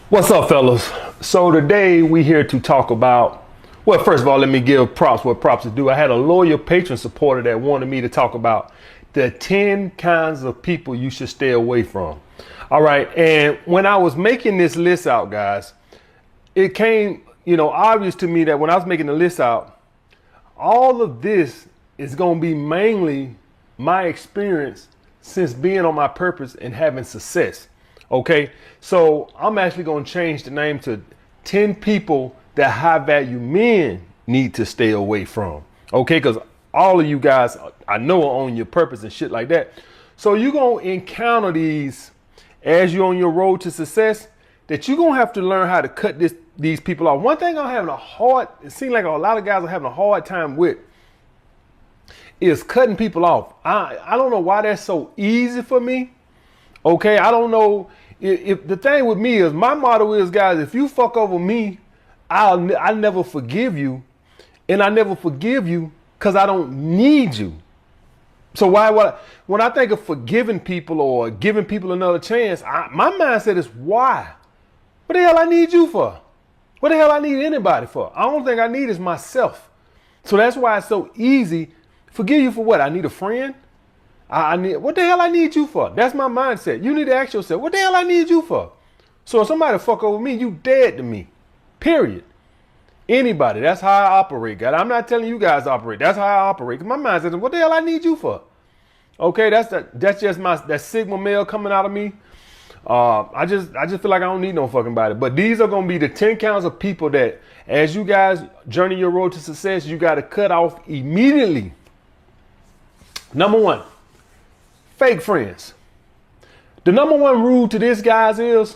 What's up, fellas? So today we here to talk about, well, first of all, let me give props what props is due. I had a loyal patron supporter that wanted me to talk about the 10 kinds of people you should stay away from. All right. And when I was making this list out, guys, it came, obvious to me that when I was making the list out, all of this is going to be mainly my experience since being on my purpose and having success. Okay, so I'm actually going to change the name to 10 people that high value men need to stay away from. Okay, because all of you guys I know are on your purpose and shit like that. So you're going to encounter these as you're on your road to success, that you're going to have to learn how to cut these people off. One thing it seems like a lot of guys are having a hard time with is cutting people off. I don't know why that's so easy for me. Okay, I don't know. If the thing with me is, my motto is, guys, if you fuck over me, I never forgive you, and I never forgive you because I don't need you. So when I think of forgiving people or giving people another chance, my mindset is why? What the hell I need you for? What the hell I need anybody for? I don't think I need is myself. So that's why it's so easy. Forgive you for what? I need a friend. What the hell I need you for? That's my mindset. You need to ask yourself, what the hell I need you for? So if somebody fuck over me, you dead to me. Period. Anybody. That's how I operate, guys. I'm not telling you guys to operate. That's how I operate. My mindset is, what the hell I need you for? Okay, that's just that Sigma male coming out of me. I just feel like I don't need no fucking body. But these are gonna be the 10 kinds of people that, as you guys journey your road to success, you gotta cut off immediately. Number one. Fake friends. The number one rule to this, guys, is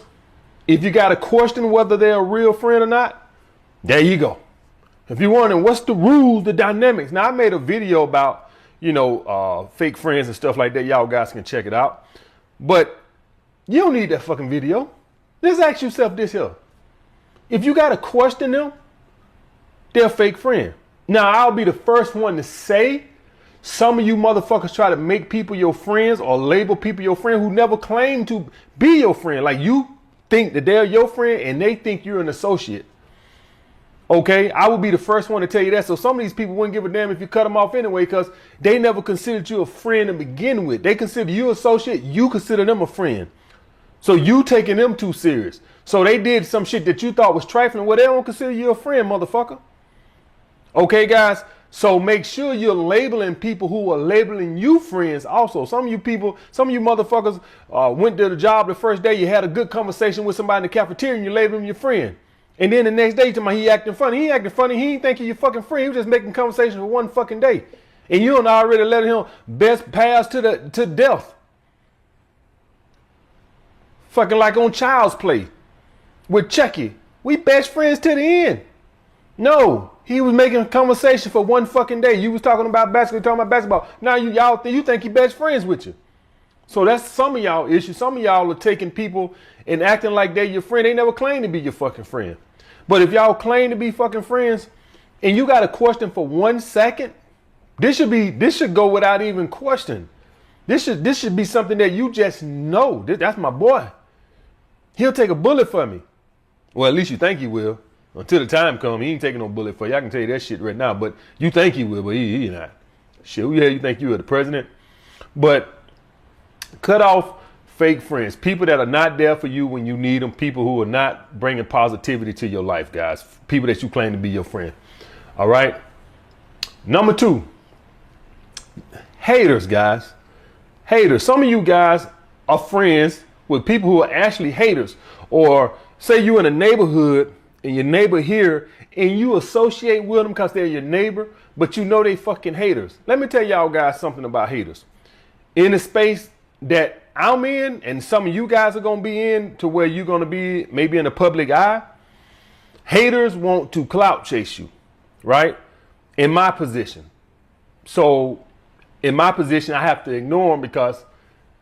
if you got to question whether they're a real friend or not, there you go. If you're wondering what's the rules, the dynamics. Now, I made a video about, fake friends and stuff like that. Y'all guys can check it out. But you don't need that fucking video. Just ask yourself this here. If you got to question them, they're a fake friend. Now, I'll be the first one to say, some of you motherfuckers try to make people your friends or label people your friend who never claimed to be your friend. Like, you think that they're your friend and they think you're an associate. Okay, I would be the first one to tell you that. So some of these people wouldn't give a damn if you cut them off anyway, because they never considered you a friend to begin with. They consider you an associate. You consider them a friend. So you taking them too serious. So they did some shit that you thought was trifling. Well, they don't consider you a friend, motherfucker. Okay, guys. So make sure you're labeling people who are labeling you friends also. Some of you motherfuckers went to the job the first day. You had a good conversation with somebody in the cafeteria and you labeled him your friend. And then the next day, you tell me he acting funny. He acting funny. He ain't thinking you're fucking friend. He was just making conversation for one fucking day. And you done already let him best pass to death. Fucking like on Child's Play with Chucky. We best friends to the end. No. He was making a conversation for one fucking day. You was talking about basketball. Now you think he best friends with you. So that's some of y'all issues. Some of y'all are taking people and acting like they're your friend. They never claimed to be your fucking friend. But if y'all claim to be fucking friends and you got a question for 1 second, this should go without even question. This should be something that you just know. That's my boy. He'll take a bullet for me. Well, at least you think he will. Until the time comes, he ain't taking no bullet for you. I can tell you that shit right now. But you think he will, but he not. Shit, who the hell you think you are, the president? But cut off fake friends. People that are not there for you when you need them. People who are not bringing positivity to your life, guys. People that you claim to be your friend. All right? Number 2. Haters, guys. Haters. Some of you guys are friends with people who are actually haters. Or say you in a neighborhood and your neighbor here, and you associate with them because they're your neighbor, but you know they fucking haters. Let me tell y'all guys something about haters. In the space that I'm in, and some of you guys are going to be in, to where you're going to be maybe in the public eye, haters want to clout chase you, right? In my position. So in my position, I have to ignore them because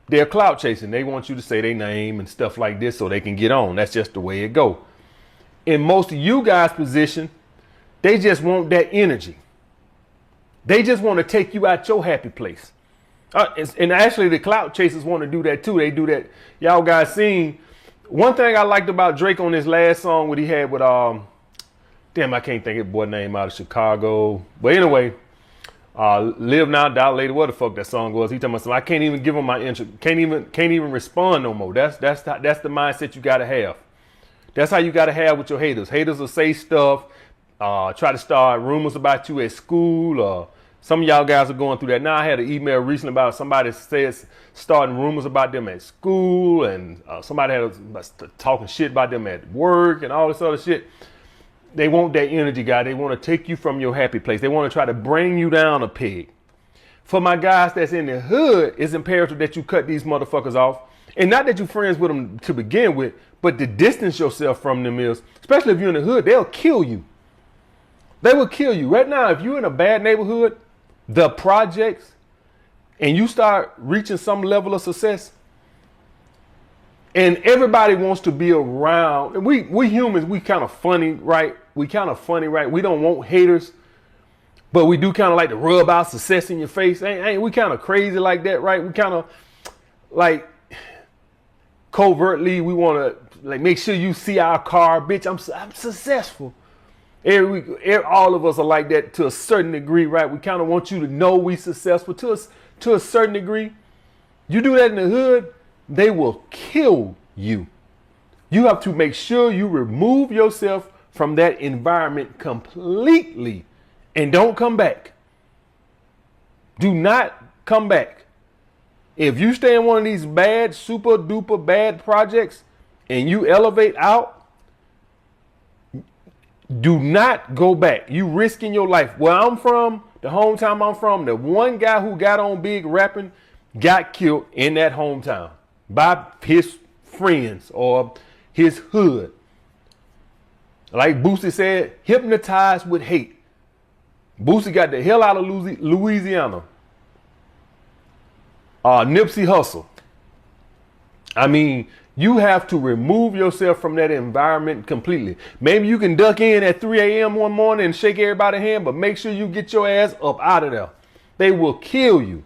they're clout chasing. They want you to say their name and stuff like this so they can get on. That's just the way it go. In most of you guys' position, they just want that energy. They just want to take you out your happy place. And actually, the clout chasers want to do that too. They do that. Y'all guys seen One thing I liked about Drake on this last song, what he had with damn, I can't think of the boy name out of Chicago. But anyway, Live Now, Die Later, what the fuck that song was. He talking about something, I can't even give him my intro, can't even respond no more. That's the mindset you gotta have. That's how you gotta have with your haters. Haters will say stuff, try to start rumors about you at school. Some of y'all guys are going through that. Now I had an email recently about somebody says starting rumors about them at school, and somebody had talking shit about them at work and all this other shit. They want that energy, guy. They want to take you from your happy place. They want to try to bring you down a peg. For my guys that's in the hood, it's imperative that you cut these motherfuckers off. And not that you're friends with them to begin with, but to distance yourself from them is, especially if you're in the hood, they'll kill you. They will kill you. Right now, if you're in a bad neighborhood, the projects, and you start reaching some level of success, and everybody wants to be around. We humans, we kind of funny, right? We don't want haters, but we do kind of like to rub our success in your face. Ain't we kind of crazy like that, right? We kind of like covertly, we want to like make sure you see our car, bitch. I'm successful. All of us are like that to a certain degree, right? We kind of want you to know we successful to a certain degree. You do that in the hood, they will kill you. You have to make sure you remove yourself from that environment completely and don't come back. Do not come back. If you stay in one of these bad, super duper bad projects and you elevate out, do not go back. You risking your life. Where I'm from, the hometown I'm from, the one guy who got on big rapping got killed in that hometown by his friends or his hood. Like Boosie said, hypnotized with hate. Boosie got the hell out of Louisiana. Nipsey Hussle. I mean, you have to remove yourself from that environment completely. Maybe you can duck in at 3 a.m. one morning and shake everybody's hand, but make sure you get your ass up out of there. They will kill you.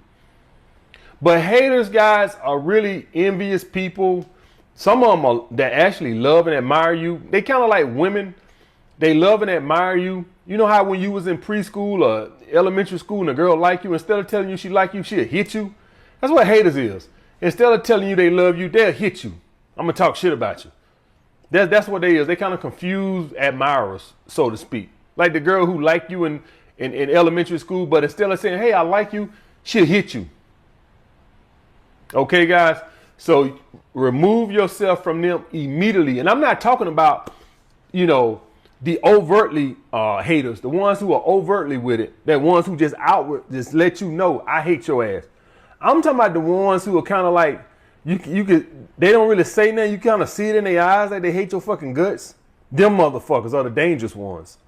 But haters, guys, are really envious people. Some of them are that actually love and admire you. They kind of like women. They love and admire you. You know how when you was in preschool or elementary school and a girl like you, instead of telling you she like you, she'll hit you. That's what haters is. Instead of telling you they love you, they'll hit you. I'm going to talk shit about you. That's what they is. They kind of confused admirers, so to speak. Like the girl who liked you in elementary school, but instead of saying, hey, I like you, she'll hit you. Okay, guys? So remove yourself from them immediately. And I'm not talking about, the overtly haters, the ones who are overtly with it, the ones who just just let you know, I hate your ass. I'm talking about the ones who are kind of like, they don't really say nothing. You kind of see it in their eyes like they hate your fucking guts. Them motherfuckers are the dangerous ones.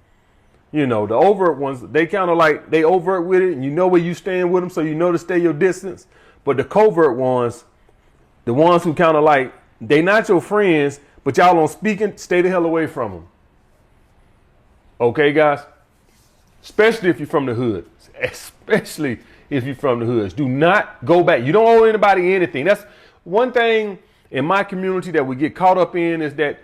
The overt ones, they kind of like, they overt with it and you know where you stand with them, so you know to stay your distance. But the covert ones, the ones who kind of like, they not your friends, but y'all don't speaking, stay the hell away from them. Okay, guys? Especially if you're from the hood. Especially if you're from the hoods. Do not go back. You don't owe anybody anything. That's one thing in my community that we get caught up in, is that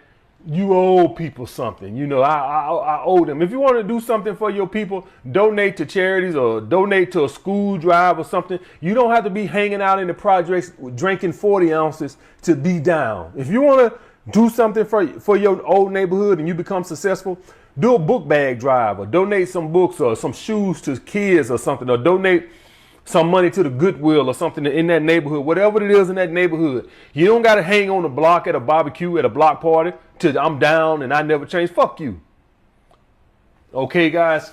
you owe people something. I owe them. If you want to do something for your people, donate to charities or donate to a school drive or something. You don't have to be hanging out in the projects drinking 40 ounces to be down. If you want to do something for your old neighborhood and you become successful, do a book bag drive or donate some books or some shoes to kids or something, or donate some money to the Goodwill or something in that neighborhood, whatever it is in that neighborhood. You don't got to hang on the block at a barbecue, at a block party, till I'm down and I never change. Fuck you. Okay, guys?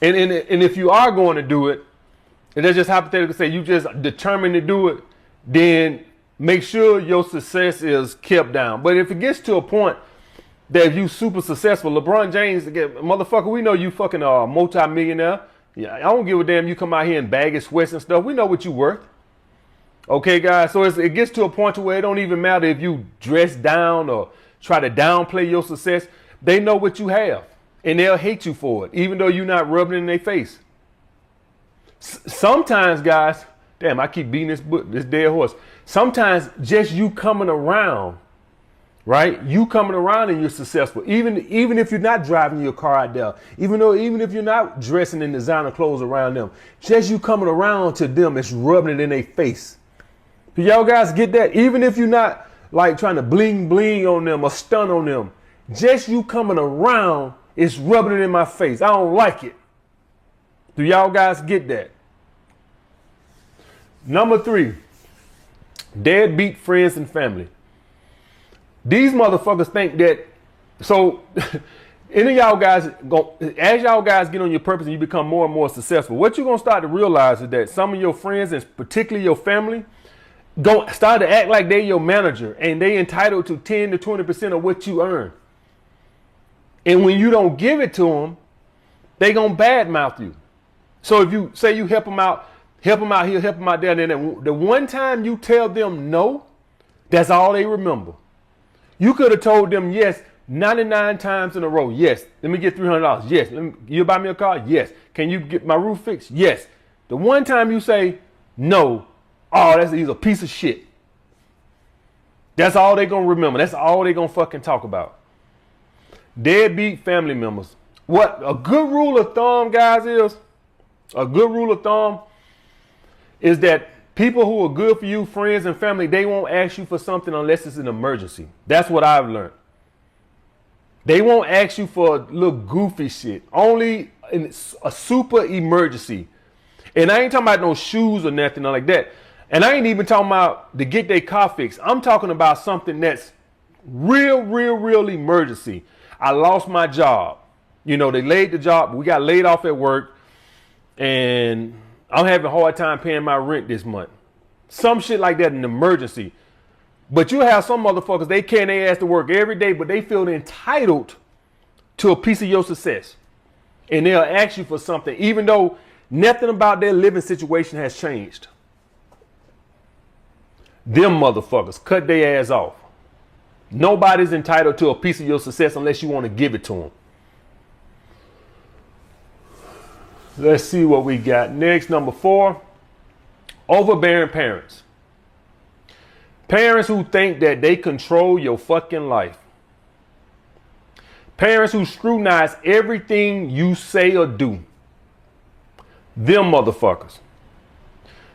And if you are going to do it, and that's just hypothetical, say you just determined to do it, then make sure your success is kept down. But if it gets to a point that if you super successful, LeBron James, motherfucker, we know you fucking multi-millionaire. Yeah, I don't give a damn you come out here in baggy sweats and stuff. We know what you worth. Okay, guys? So it gets to a point to where it don't even matter if you dress down or try to downplay your success. They know what you have, and they'll hate you for it, even though you're not rubbing it in their face. Sometimes, guys, Damn, I keep beating this dead horse. Sometimes just you coming around, right? You coming around and you're successful. Even if you're not driving your car out there, even if you're not dressing in designer clothes around them, just you coming around to them, it's rubbing it in their face. Do y'all guys get that? Even if you're not like trying to bling bling on them or stun on them, just you coming around, it's rubbing it in my face. I don't like it. Do y'all guys get that? Number 3, deadbeat friends and family. These motherfuckers think that, so any of y'all guys, as y'all guys get on your purpose and you become more and more successful, what you're going to start to realize is that some of your friends, and particularly your family, start to act like they're your manager and they entitled to 10 to 20% of what you earn. And when you don't give it to them, they going to badmouth you. So if you say you help them out here, help them out there, and then the one time you tell them no, that's all they remember. You could have told them yes 99 times in a row. Yes, let me get $300. Yes, you buy me a car? Yes. Can you get my roof fixed? Yes. The one time you say no, oh, he's a piece of shit. That's all they're going to remember. That's all they're going to fucking talk about. Deadbeat family members. What a good rule of thumb, guys, is that people who are good for you, friends and family, they won't ask you for something unless it's an emergency. That's what I've learned. They won't ask you for a little goofy shit. Only in a super emergency. And I ain't talking about no shoes or nothing like that. And I ain't even talking about to get their car fixed. I'm talking about something that's real emergency. I lost my job. You know, they laid the job. We got laid off at work. And I'm having a hard time paying my rent this month. Some shit like that, an emergency. But you have some motherfuckers, they can't, they ask to work every day, but they feel entitled to a piece of your success. And they'll ask you for something, even though nothing about their living situation has changed. Them motherfuckers, cut their ass off. Nobody's entitled to a piece of your success unless you want to give it to them. Let's see what we got next. Number 4, overbearing parents. Parents who think that they control your fucking life. Parents who scrutinize everything you say or do. Them motherfuckers.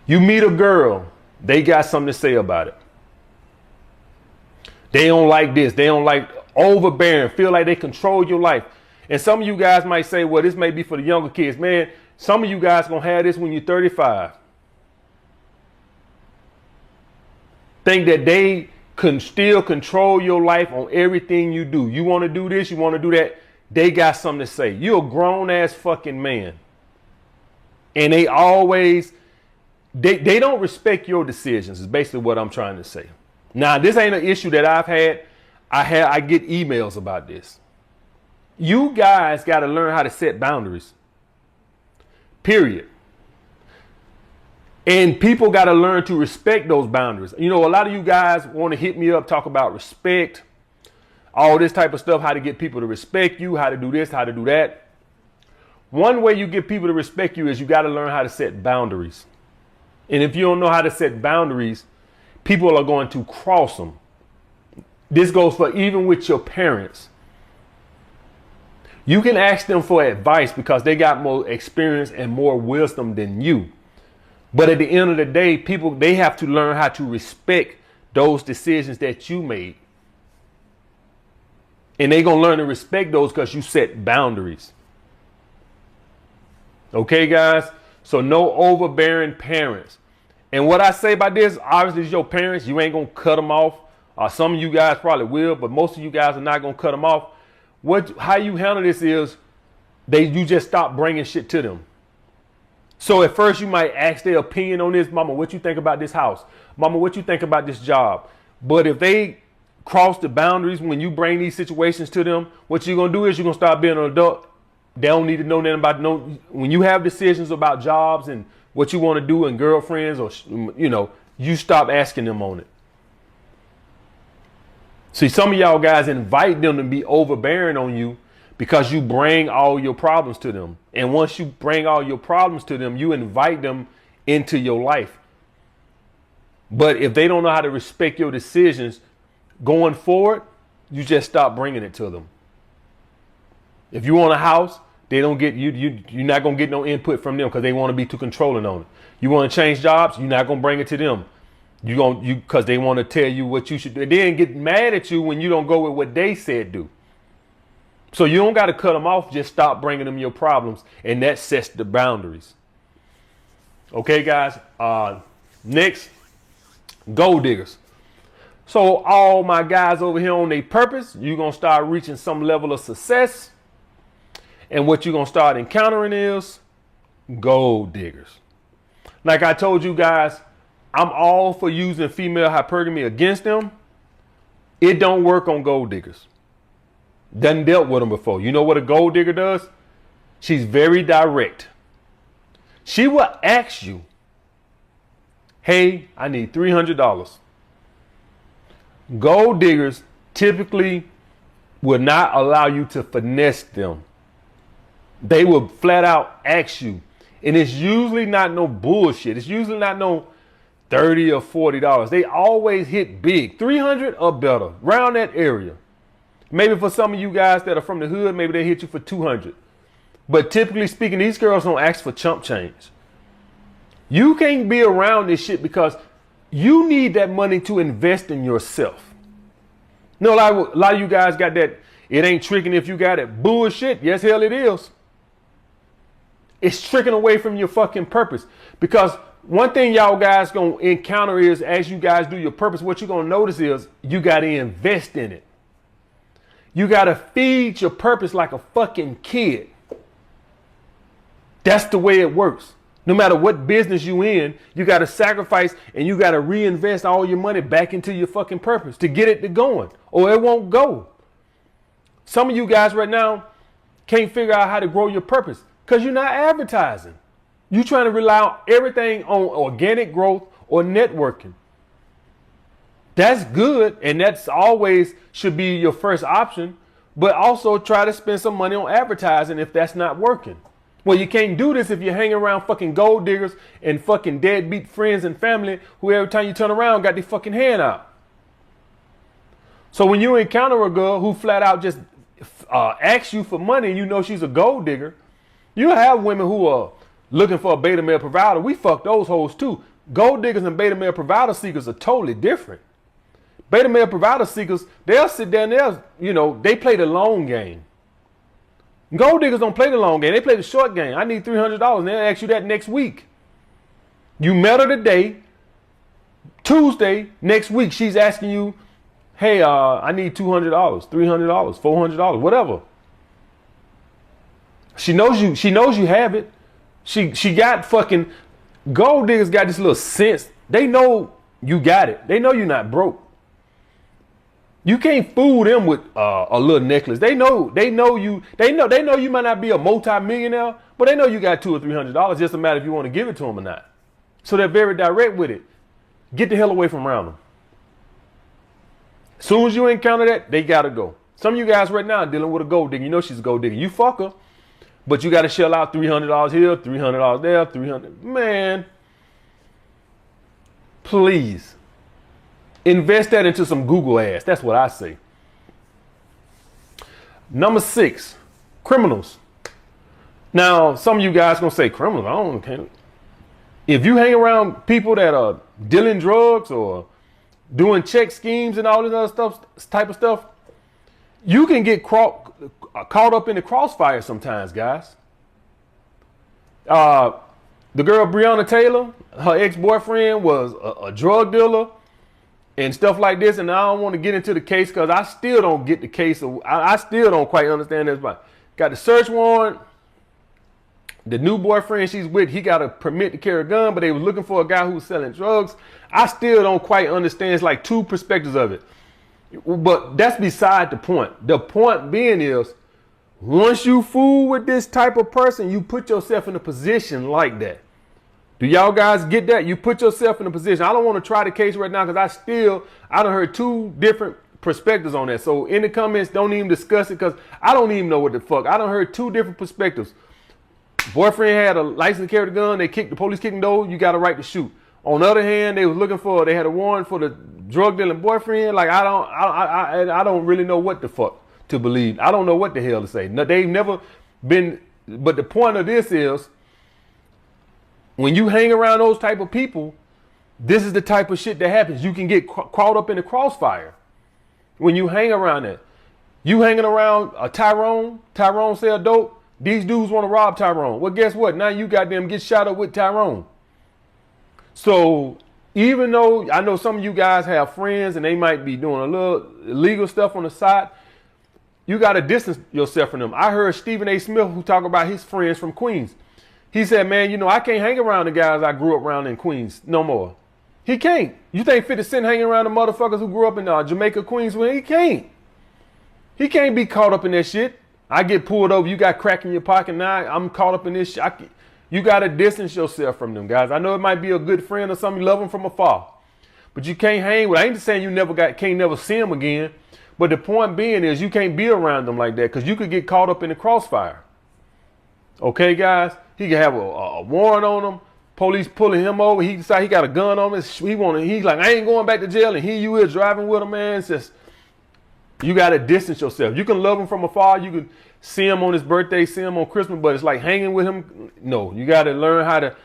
You meet a girl, they got something to say about it. They don't like this. They don't like overbearing, feel like they control your life. And some of you guys might say, well, this may be for the younger kids. Man, some of you guys going to have this when you're 35. Think that they can still control your life on everything you do. You want to do this, you want to do that. They got something to say. You're a grown ass fucking man. And they always, they don't respect your decisions is basically what I'm trying to say. Now, this ain't an issue that I've had. I get emails about this. You guys got to learn how to set boundaries. Period. And people got to learn to respect those boundaries. You know, a lot of you guys want to hit me up, talk about respect, all this type of stuff, how to get people to respect you, how to do this, how to do that. One way you get people to respect you is you got to learn how to set boundaries. And if you don't know how to set boundaries, people are going to cross them. This goes for even with your parents. You can ask them for advice because they got more experience and more wisdom than you. But at the end of the day, people, they have to learn how to respect those decisions that you made. And they're going to learn to respect those because you set boundaries. Okay, guys? So no overbearing parents. And what I say about this, obviously, is your parents. You ain't going to cut them off. Some of you guys probably will, but most of you guys are not going to cut them off. How you handle this is you just stop bringing shit to them. So at first you might ask their opinion on this. Mama, what you think about this house? Mama, what you think about this job? But if they cross the boundaries when you bring these situations to them, what you're going to do is you're going to start being an adult. They don't need to know nothing about when you have decisions about jobs and what you want to do and girlfriends or, you stop asking them on it. See, some of y'all guys invite them to be overbearing on you because you bring all your problems to them. And once you bring all your problems to them, you invite them into your life. But if they don't know how to respect your decisions going forward, you just stop bringing it to them. If you want a house, they don't get you're not gonna get no input from them because they want to be too controlling on it. You want to change jobs, you're not gonna bring it to them. Because they want to tell you what you should do. They didn't get mad at you when you don't go with what they said do. So you don't got to cut them off. Just stop bringing them your problems, and that sets the boundaries. Okay, guys. Next, gold diggers. So all my guys over here on their purpose, you're gonna start reaching some level of success, and what you're gonna start encountering is gold diggers. Like I told you guys, I'm all for using female hypergamy against them. It don't work on gold diggers. Done dealt with them before. You know what a gold digger does? She's very direct. She will ask you, hey, I need $300. Gold diggers typically will not allow you to finesse them. They will flat out ask you. And it's usually not no bullshit. It's usually not no $30 or $40. They always hit big. 300 or better. Around that area. Maybe for some of you guys that are from the hood, maybe they hit you for 200. But typically speaking, these girls don't ask for chump change. You can't be around this shit because you need that money to invest in yourself. You know, a lot of you guys got that, it ain't tricking if you got it. Bullshit. Yes, hell it is. It's tricking away from your fucking purpose. Because one thing y'all guys gonna encounter is as you guys do your purpose, what you're gonna notice is you gotta invest in it. You gotta feed your purpose like a fucking kid. That's the way it works. No matter what business you in, you gotta sacrifice and you gotta reinvest all your money back into your fucking purpose to get it to going, or it won't go. Some of you guys right now can't figure out how to grow your purpose because you're not advertising. You're trying to rely on everything on organic growth or networking. That's good, and that's always should be your first option, but also try to spend some money on advertising if that's not working. Well, you can't do this if you're hanging around fucking gold diggers and fucking deadbeat friends and family who every time you turn around got their fucking hand out. So when you encounter a girl who flat out just asks you for money and you know she's a gold digger, you have women who are looking for a beta male provider. We fuck those hoes too. Gold diggers and beta male provider seekers are totally different. Beta male provider seekers, they'll sit down there, you know, they play the long game. Gold diggers don't play the long game. They play the short game. I need $300 and they'll ask you that next week. You met her today. Tuesday, next week, she's asking you, hey, I need $200, $300, $400, whatever. She knows you have it. She got fucking, gold diggers got this little sense. They know you got it. They know you're not broke. You can't fool them with a little necklace. They know you might not be a multi-millionaire, but they know you got $200 or $300. Just a matter if you want to give it to them or not. So they're very direct with it. Get the hell away from around them. As soon as you encounter that, they gotta go. Some of you guys right now are dealing with a gold digger. You know she's a gold digger. You fuck her, but you got to shell out $300 here, $300 there, $300. Man, please. Invest that into some Google ads. That's what I say. Number 6, criminals. Now, some of you guys gonna say criminals. I don't care. If you hang around people that are dealing drugs or doing check schemes and all this other type of stuff, you can get caught up in the crossfire sometimes, guys. The girl Breonna Taylor, her ex-boyfriend was a drug dealer and stuff like this, and I don't want to get into the case because I still don't get the case. I still don't quite understand this. But got the search warrant. The new boyfriend she's with, he got a permit to carry a gun, but they was looking for a guy who was selling drugs. I still don't quite understand. It's like two perspectives of it. But that's beside the point. The point being is, once you fool with this type of person, you put yourself in a position like that. Do y'all guys get that? You put yourself in a position. I don't want to try the case right now because I done heard 2 different perspectives on that. So in the comments, don't even discuss it because I don't even know what the fuck. I done heard 2 different perspectives. Boyfriend had a license to carry the gun. The police kicked the door. You got a right to shoot. On the other hand, they had a warrant for the drug dealing boyfriend. Like, I don't really know what the fuck to believe. I don't know what the hell to say. No, they've never been, but the point of this is, when you hang around those type of people, this is the type of shit that happens. You can get caught up in the crossfire when you hang around it. You hanging around a Tyrone sell dope. These dudes want to rob Tyrone. Well, guess what? Now you got them get shot up with Tyrone. So even though I know some of you guys have friends and they might be doing a little illegal stuff on the side, you got to distance yourself from them. I heard Stephen A. Smith, who talk about his friends from Queens. He said, man, you know, I can't hang around the guys I grew up around in Queens no more. He can't. You think 50 Cent hanging around the motherfuckers who grew up in Jamaica, Queens? Well, he can't. He can't be caught up in that shit. I get pulled over. You got crack in your pocket. Now I'm caught up in this shit. You got to distance yourself from them guys. I know it might be a good friend or something. You love them from afar. But you can't hang with. I ain't just saying you can't never see them again. But the point being is you can't be around them like that because you could get caught up in the crossfire. Okay, guys? He could have a warrant on him. Police pulling him over. He decide he got a gun on him. He's like, I ain't going back to jail. And here you is driving with him, man. It's just, you got to distance yourself. You can love him from afar. You can see him on his birthday, see him on Christmas, but it's like hanging with him. No, you got to learn how to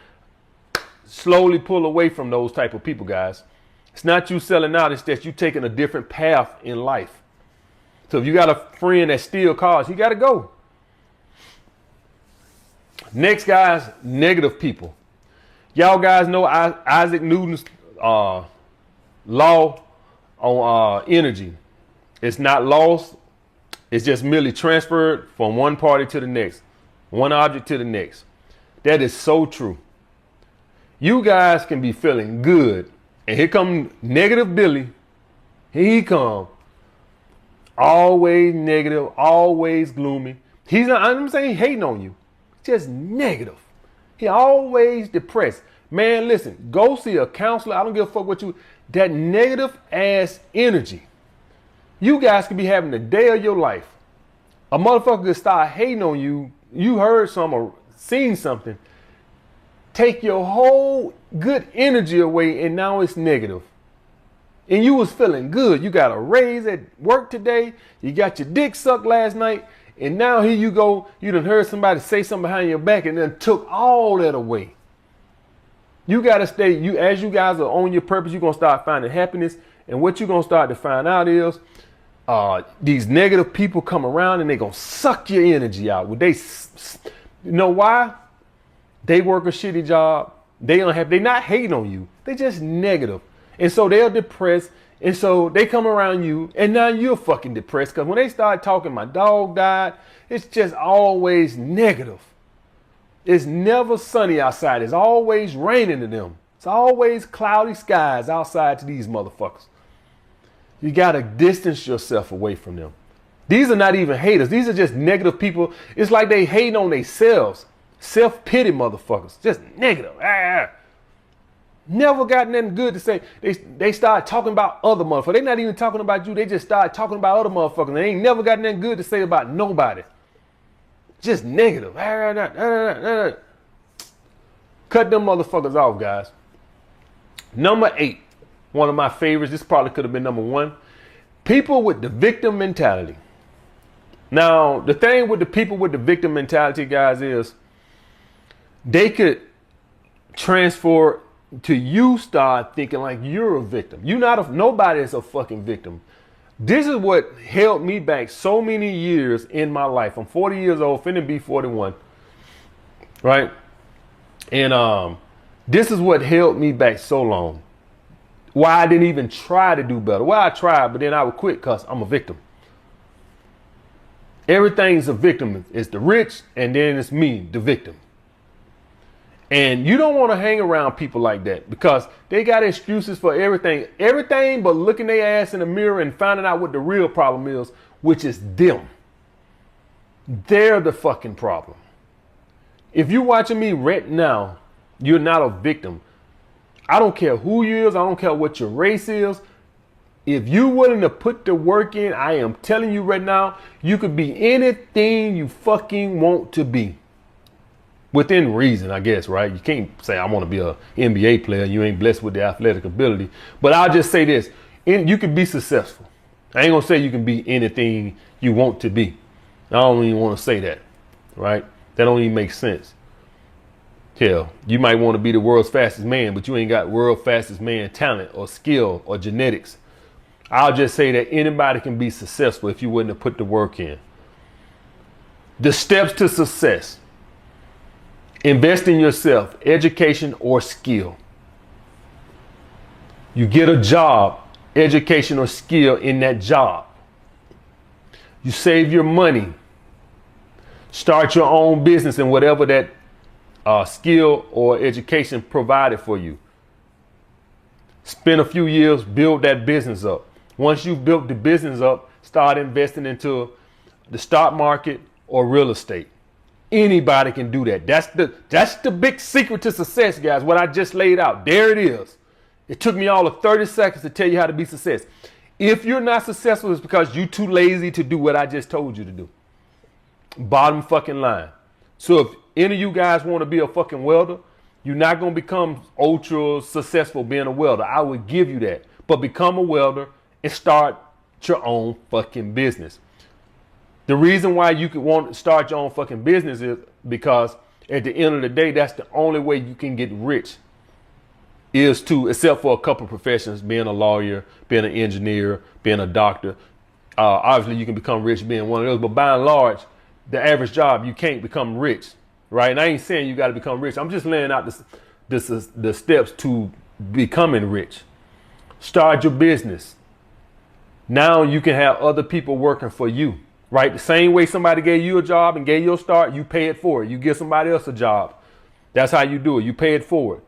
slowly pull away from those type of people, guys. It's not you selling out. It's that you taking a different path in life. So if you got a friend that steals cars, he got to go. Next, guys, negative people. Y'all guys know Isaac Newton's law on energy. It's not lost. It's just merely transferred from one party to the next, one object to the next. That is so true. You guys can be feeling good, and here come negative Billy. Here he come. Always negative, always gloomy. He's not, I'm saying hating on you. Just negative. He always depressed. Man, listen, go see a counselor. I don't give a fuck what you, that negative ass energy. You guys could be having the day of your life. A motherfucker could start hating on you. You heard something or seen something. Take your whole good energy away and now it's negative. And you was feeling good. You got a raise at work today. You got your dick sucked last night. And now here you go, you done heard somebody say something behind your back and then took all that away. You got to stay, as you guys are on your purpose, you're going to start finding happiness. And what you're going to start to find out is these negative people come around and they're going to suck your energy out. You know why? They work a shitty job. They're not hating on you. They're just negative. And so they're depressed. And so they come around you and now you're fucking depressed because when they start talking, my dog died, it's just always negative. It's never sunny outside. It's always raining to them. It's always cloudy skies outside to these motherfuckers. You got to distance yourself away from them. These are not even haters. These are just negative people. It's like they hating on themselves. Self-pity motherfuckers. Just negative. Never got nothing good to say. They start talking about other motherfuckers. They're not even talking about you. They just start talking about other motherfuckers. They ain't never got nothing good to say about nobody. Just negative. Cut them motherfuckers off, guys. Number 8. One of my favorites. This probably could have been number 1. People with the victim mentality. Now, the thing with the people with the victim mentality, guys, is they could transfer to you start thinking like you're a victim. Nobody is a fucking victim. This is what held me back so many years in my life. I'm 40 years old, finna be 41. Right? And this is what held me back so long. Why I didn't even try to do better. Well, I tried, but then I would quit because I'm a victim. Everything's a victim. It's the rich, and then it's me, the victim. And you don't want to hang around people like that because they got excuses for everything. Everything but looking their ass in the mirror and finding out what the real problem is, which is them. They're the fucking problem. If you're watching me right now, you're not a victim. I don't care who you is. I don't care what your race is. If you're willing to put the work in, I am telling you right now, you could be anything you fucking want to be. within reason, I guess, right? You can't say I want to be a NBA player. You ain't blessed with the athletic ability. But I'll just say this: you can be successful. I ain't gonna say you can be anything you want to be. I don't even want to say that, right? That don't even make sense. Hell, you might want to be the world's fastest man, but you ain't got world fastest man talent or skill or genetics. I'll just say that anybody can be successful if you wouldn't have put the work in. The steps to success: invest in yourself, education or skill. You get a job, education or skill in that job. You save your money. Start your own business in whatever that skill or education provided for you. Spend a few years, build that business up. Once you've built the business up, start investing into the stock market or real estate. Anybody can do that. That's the big secret to success, guys. What I just laid out. There it is. It took me all of 30 seconds to tell you how to be successful. If you're not successful, it's because you're too lazy to do what I just told you to do. Bottom fucking line. So if any of you guys want to be a fucking welder, you're not going to become ultra successful being a welder. I would give you that. But become a welder and start your own fucking business. The reason why you could want to start your own fucking business is because at the end of the day, that's the only way you can get rich, is to, except for a couple of professions, being a lawyer, being an engineer, being a doctor. Obviously, you can become rich being one of those, but by and large, the average job, you can't become rich, right? And I ain't saying you got to become rich. I'm just laying out the steps to becoming rich. Start your business. Now you can have other people working for you, right? The same way somebody gave you a job and gave you a start, you pay it forward. You give somebody else a job. That's how you do it. You pay it forward.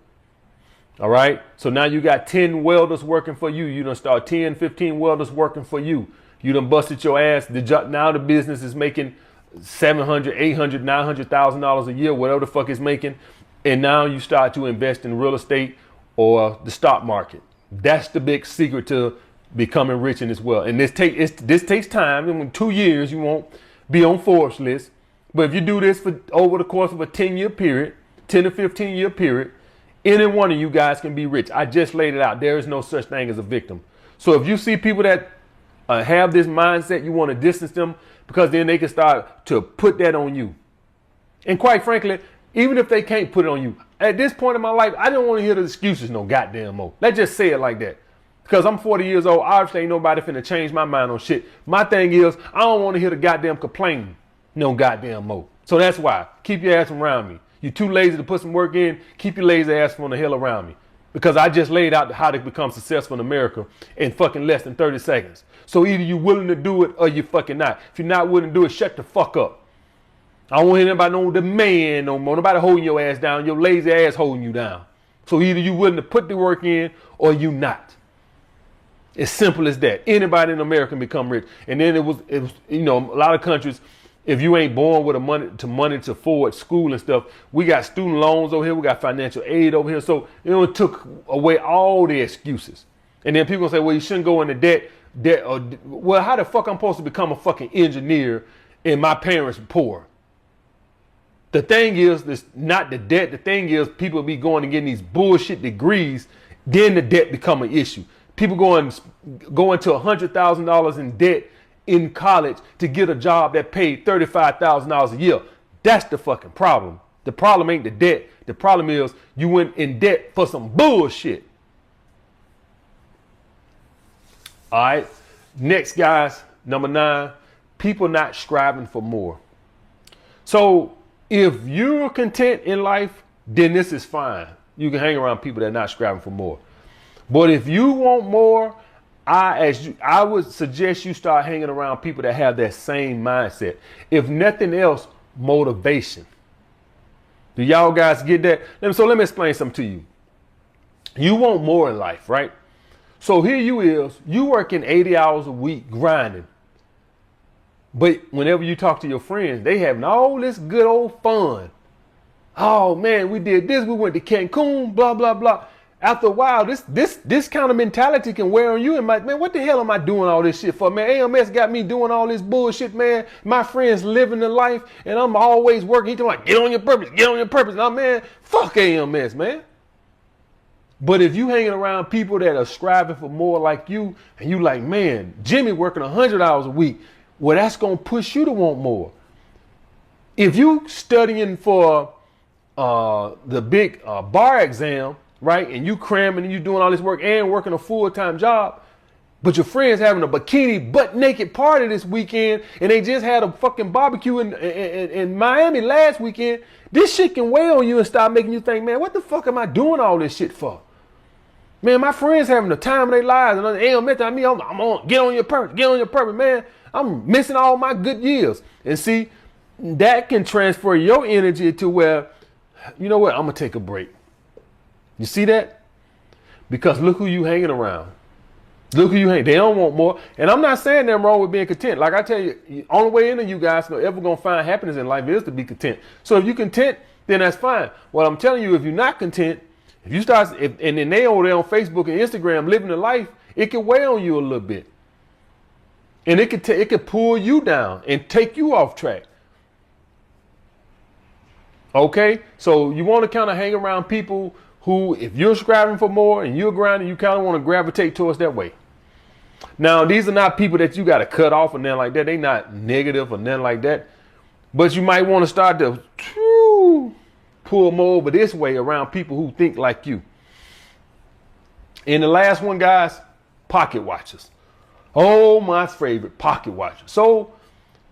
All right. So now you got 10 welders working for you. You done start 10, 15 welders working for you. You done busted your ass. Now the business is making $700,000, $800,000, $900,000 a year, whatever the fuck it's making. And now you start to invest in real estate or the stock market. That's the big secret to becoming rich in this world. And this takes time. In 2 years, you won't be on Forbes list. But if you do this for over the course of a 10-year period, 10 to 15-year period, any one of you guys can be rich. I just laid it out. There is no such thing as a victim. So if you see people that have this mindset, you want to distance them, because then they can start to put that on you. And quite frankly, even if they can't put it on you, at this point in my life, I don't want to hear the excuses no goddamn more. Let's just say it like that. Because I'm 40 years old, obviously ain't nobody finna change my mind on shit. My thing is, I don't want to hear the goddamn complaining no goddamn more. So that's why. Keep your ass around me. You're too lazy to put some work in, keep your lazy ass from the hell around me. Because I just laid out how to become successful in America in fucking less than 30 seconds. So either you're willing to do it or you fucking not. If you're not willing to do it, shut the fuck up. I don't want to hear anybody know the man no more. Nobody holding your ass down. Your lazy ass holding you down. So either you willing to put the work in or you not. As simple as that. Anybody in America can become rich. And then it was, you know, a lot of countries, if you ain't born with money to forward school and stuff, we got student loans over here. We got financial aid over here. So it took away all the excuses. And then people gonna say, well, you shouldn't go into debt. Well, how the fuck I'm supposed to become a fucking engineer and my parents are poor? The thing is, this not the debt. The thing is, people be going and getting these bullshit degrees. Then the debt become an issue. People going to $100,000 in debt in college to get a job that paid $35,000 a year. That's the fucking problem. The problem ain't the debt. The problem is you went in debt for some bullshit. All right. Next, guys, number 9, people not striving for more. So if you're content in life, then this is fine. You can hang around people that are not striving for more. But if you want more, I would suggest you start hanging around people that have that same mindset. If nothing else, motivation. Do y'all guys get that? So let me explain something to you. You want more in life, right? So here you working 80 hours a week grinding. But whenever you talk to your friends, they having all this good old fun. Oh man, we did this. We went to Cancun, blah, blah, blah. after a while, this kind of mentality can wear on you and like, man, what the hell am I doing all this shit for, man? AMS got me doing all this bullshit, man. My friends living the life and I'm always working. He talking like, get on your purpose, get on your purpose. And I'm, man, fuck AMS, man. But if you hanging around people that are striving for more like you, and you like, man, Jimmy working 100 hours a week, well, that's going to push you to want more. If you studying for the big bar exam, right, and you cramming and you doing all this work and working a full-time job, but your friends having a bikini butt naked party this weekend and they just had a fucking barbecue in Miami last weekend, this shit can weigh on you and start making you think, man, what the fuck am I doing all this shit for? Man, my friends having the time of their lives and I'm on, get on your purpose, man. I'm missing all my good years. And see, that can transfer your energy to where, you know what, I'm going to take a break. You see that? Because look who you hanging around. Look who you hang. They don't want more. And I'm not saying they're wrong with being content. Like I tell you, the only way any of you guys are ever going to find happiness in life is to be content. So if you're content, then that's fine. Well, I'm telling you, if you're not content, if you start, and then they over there on Facebook and Instagram living the life, it can weigh on you a little bit. And it could pull you down and take you off track. Okay? So you want to kind of hang around people who, if you're striving for more and you're grinding, you kind of want to gravitate towards that way. Now, these are not people that you got to cut off or nothing like that. They not negative or nothing like that. But you might want to start to pull more over this way around people who think like you. And the last one, guys, pocket watchers. Oh, my favorite, pocket watchers. So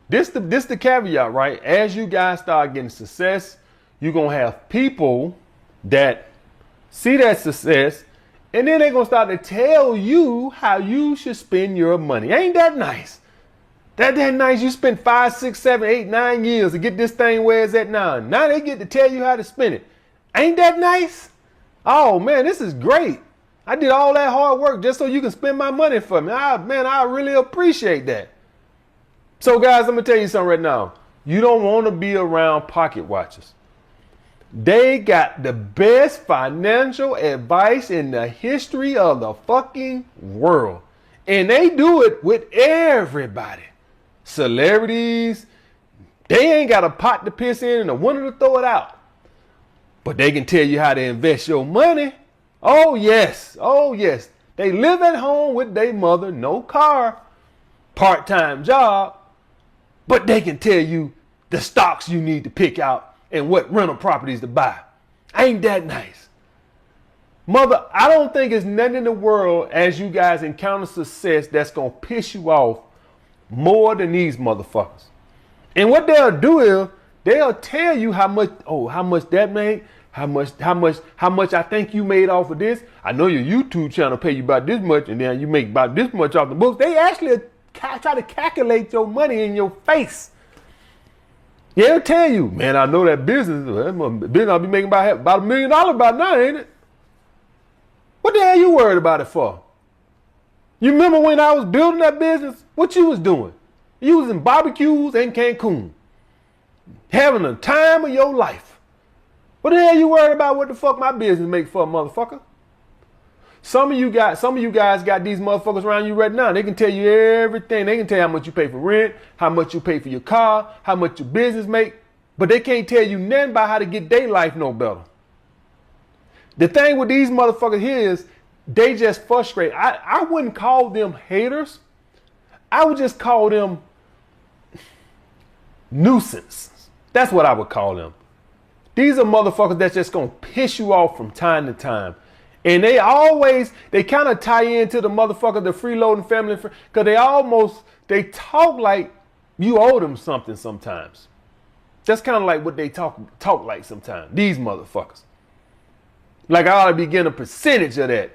this the caveat, right? As you guys start getting success, you're going to have people that see that success, and then they're going to start to tell you how you should spend your money. Ain't that nice? That nice. You spent 5, 6, 7, 8, 9 years to get this thing where it's at now. Now they get to tell you how to spend it. Ain't that nice? Oh, man, this is great. I did all that hard work just so you can spend my money for me. Man, I really appreciate that. So, guys, I'm going to tell you something right now. You don't want to be around pocket watchers. They got the best financial advice in the history of the fucking world. And they do it with everybody. Celebrities, they ain't got a pot to piss in and a window to throw it out. But they can tell you how to invest your money. Oh, yes. Oh, yes. They live at home with their mother, no car, part-time job. But they can tell you the stocks you need to pick out and what rental properties to buy. Ain't that nice? Mother, I don't think it's nothing in the world as you guys encounter success that's going to piss you off more than these motherfuckers. And what they'll do is they'll tell you how much that made, how much I think you made off of this. I know your YouTube channel pay you about this much and then you make about this much off the books. They actually try to calculate your money in your face. They'll tell you, man, I know that business I'll be making about $1 million by now, ain't it? What the hell you worried about it for? You remember when I was building that business? What you was doing? You was in barbecues in Cancun. Having the time of your life. What the hell you worried about what the fuck my business make for, motherfucker? Some of you guys got these motherfuckers around you right now. They can tell you everything. They can tell you how much you pay for rent, how much you pay for your car, how much your business make. But they can't tell you nothing about how to get their life no better. The thing with these motherfuckers here is they just frustrate. I wouldn't call them haters. I would just call them nuisance. That's what I would call them. These are motherfuckers that's just going to piss you off from time to time. And they kind of tie into the motherfucker, the freeloading family, because they talk like you owe them something sometimes. That's kind of like what they talk like sometimes. These motherfuckers. Like I ought to be getting a percentage of that.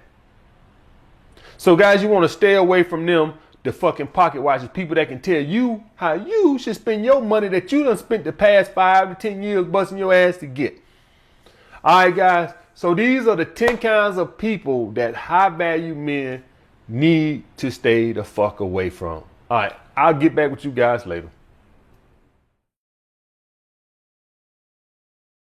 So guys, you want to stay away from them, the fucking pocket watchers, people that can tell you how you should spend your money that you done spent the past 5 to 10 years busting your ass to get. All right, guys. So these are the 10 kinds of people that high value men need to stay the fuck away from. All right. I'll get back with you guys later.